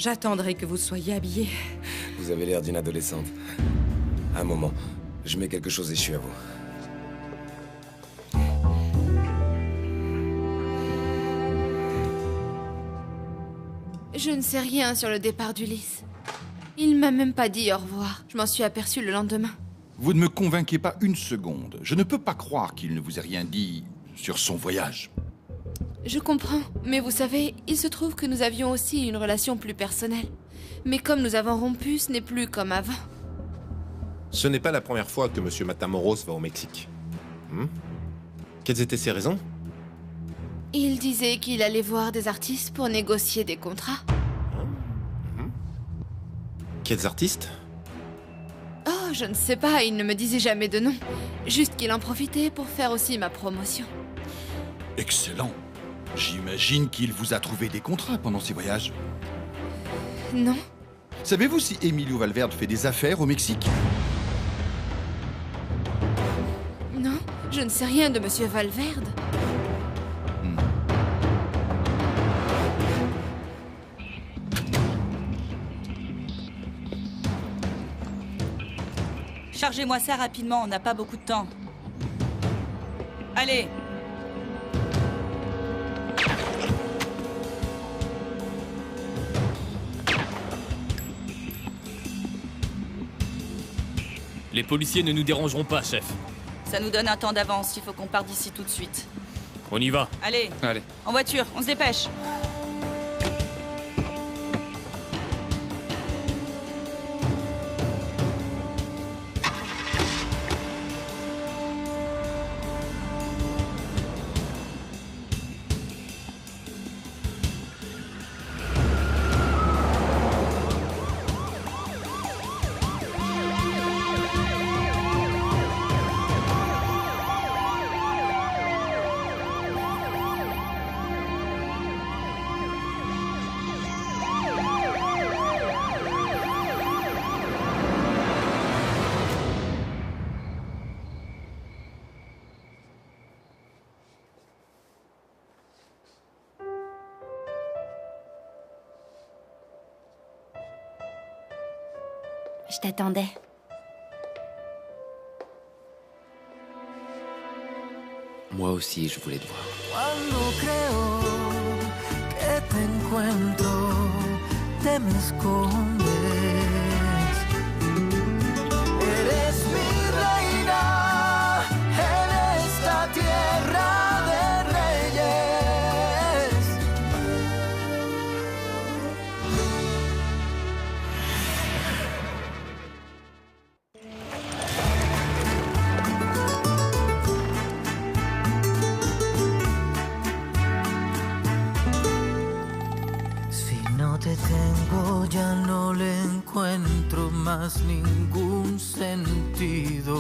J'attendrai que vous soyez habillée. Vous avez l'air d'une adolescente. Un moment, je mets quelque chose et je suis à vous. Je ne sais rien sur le départ d'Ulysse. Il m'a même pas dit au revoir. Je m'en suis aperçue le lendemain. Vous ne me convainquez pas une seconde. Je ne peux pas croire qu'il ne vous ait rien dit sur son voyage. Je comprends, mais vous savez, il se trouve que nous avions aussi une relation plus personnelle. Mais comme nous avons rompu, ce n'est plus comme avant. Ce n'est pas la première fois que M. Matamoros va au Mexique. Quelles étaient ses raisons? Il disait qu'il allait voir des artistes pour négocier des contrats. Quels artistes? Oh, je ne sais pas, il ne me disait jamais de nom. Juste qu'il en profitait pour faire aussi ma promotion. Excellent. J'imagine qu'il vous a trouvé des contrats pendant ces voyages. Non. Savez-vous si Emilio Valverde fait des affaires au Mexique? Non, je ne sais rien de Monsieur Valverde. Chargez-moi ça rapidement, on n'a pas beaucoup de temps. Allez! Les policiers ne nous dérangeront pas, chef. Ça nous donne un temps d'avance, il faut qu'on parte d'ici tout de suite. On y va. Allez, en voiture, on se dépêche. Je t'attendais. Moi aussi, je voulais te voir. Cuando creo que te encuentro, te me escondes. Eres mi reina en esta tierra de reyes. Te tengo, ya no le encuentro más ningún sentido.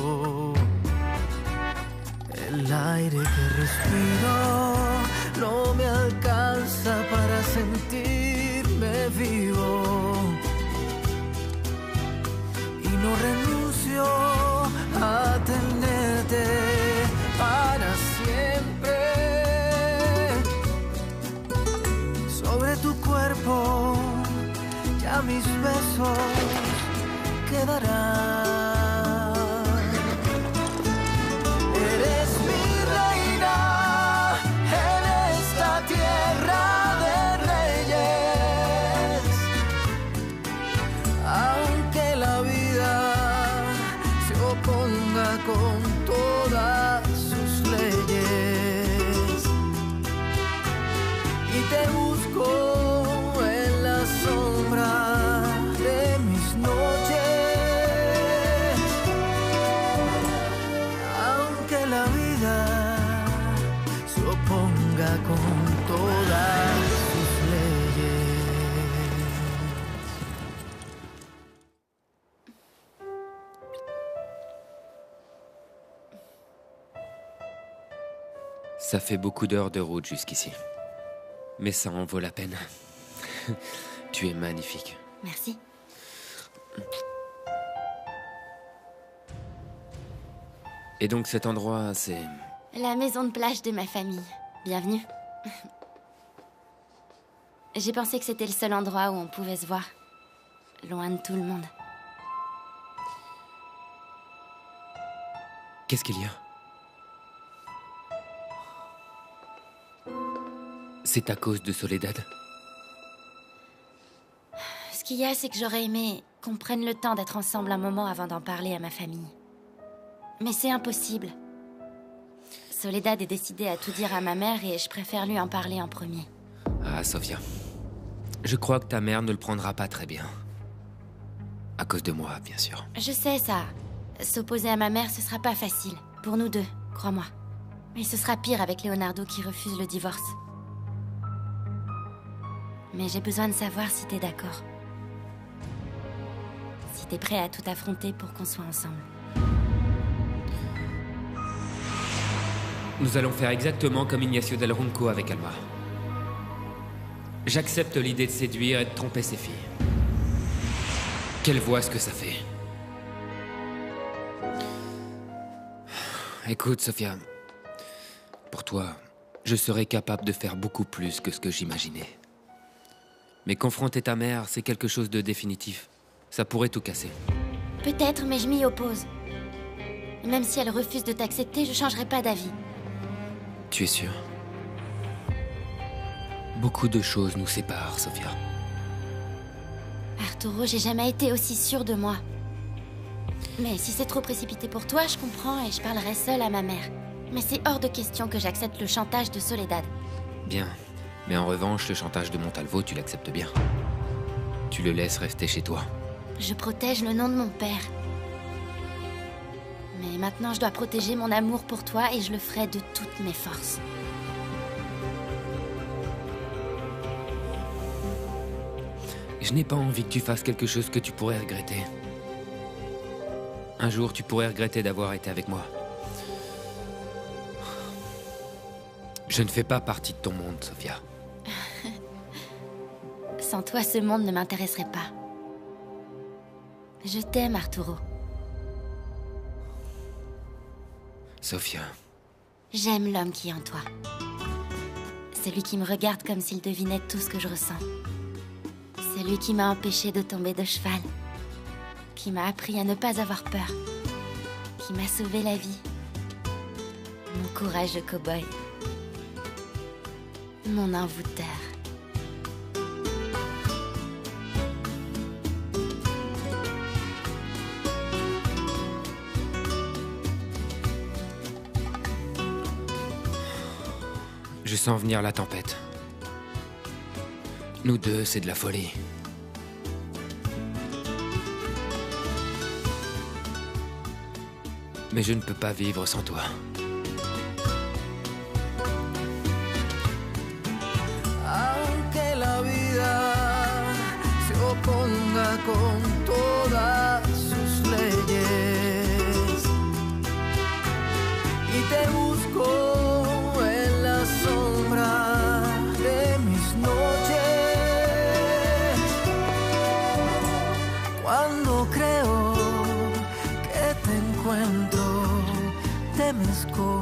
El aire que respiro no me alcanza para sentirme vivo. Y no renuncio a tenerte para siempre. Sobre tu cuerpo ya mis besos quedarán. Eres mi reina en esta tierra de reyes. Aunque la vida se oponga con todas sus leyes. Y te busco en la sombra de mis noches, aunque la vida se oponga con todas sus leyes. Ça fait beaucoup d'heures de route jusqu'ici. Mais ça en vaut la peine. Tu es magnifique. Merci. Et donc cet endroit, c'est... La maison de plage de ma famille. Bienvenue. J'ai pensé que c'était le seul endroit où on pouvait se voir. Loin de tout le monde. Qu'est-ce qu'il y a? C'est à cause de Soledad? Ce qu'il y a, c'est que j'aurais aimé qu'on prenne le temps d'être ensemble un moment avant d'en parler à ma famille. Mais c'est impossible. Soledad est décidée à tout dire à ma mère et je préfère lui en parler en premier. Ah, Sofia. Je crois que ta mère ne le prendra pas très bien. À cause de moi, bien sûr. Je sais ça. S'opposer à ma mère, ce sera pas facile. Pour nous deux, crois-moi. Mais ce sera pire avec Leonardo qui refuse le divorce. Mais j'ai besoin de savoir si t'es d'accord. Si t'es prêt à tout affronter pour qu'on soit ensemble. Nous allons faire exactement comme Ignacio del Runco avec Alma. J'accepte l'idée de séduire et de tromper ses filles. Qu'elles voient ce que ça fait. Écoute, Sofia. Pour toi, je serais capable de faire beaucoup plus que ce que j'imaginais. Mais confronter ta mère, c'est quelque chose de définitif. Ça pourrait tout casser. Peut-être, mais je m'y oppose. Même si elle refuse de t'accepter, je changerai pas d'avis. Tu es sûre? Beaucoup de choses nous séparent, Sofia. Arturo, j'ai jamais été aussi sûre de moi. Mais si c'est trop précipité pour toi, je comprends et je parlerai seule à ma mère. Mais c'est hors de question que j'accepte le chantage de Soledad. Bien. Mais en revanche, le chantage de Montalvo, tu l'acceptes bien. Tu le laisses rester chez toi. Je protège le nom de mon père. Mais maintenant, je dois protéger mon amour pour toi et je le ferai de toutes mes forces. Je n'ai pas envie que tu fasses quelque chose que tu pourrais regretter. Un jour, tu pourrais regretter d'avoir été avec moi. Je ne fais pas partie de ton monde, Sofia. Sans toi, ce monde ne m'intéresserait pas. Je t'aime, Arturo. Sofia. J'aime l'homme qui est en toi. Celui qui me regarde comme s'il devinait tout ce que je ressens. Celui qui m'a empêché de tomber de cheval. Qui m'a appris à ne pas avoir peur. Qui m'a sauvé la vie. Mon courage de cow-boy. Mon envoûteur. Je sens venir la tempête. Nous deux, c'est de la folie. Mais je ne peux pas vivre sans toi. Aunque la vida se oponga con todas sus leyes y te busco en la sombra de mis noches cuando creo que te encuentro te me escondo